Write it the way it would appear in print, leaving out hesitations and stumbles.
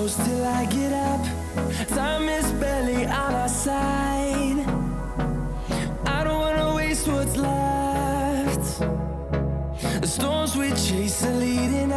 close till I get up. Time is barely on our side. I don't wanna waste what's left. The storms we chase are leading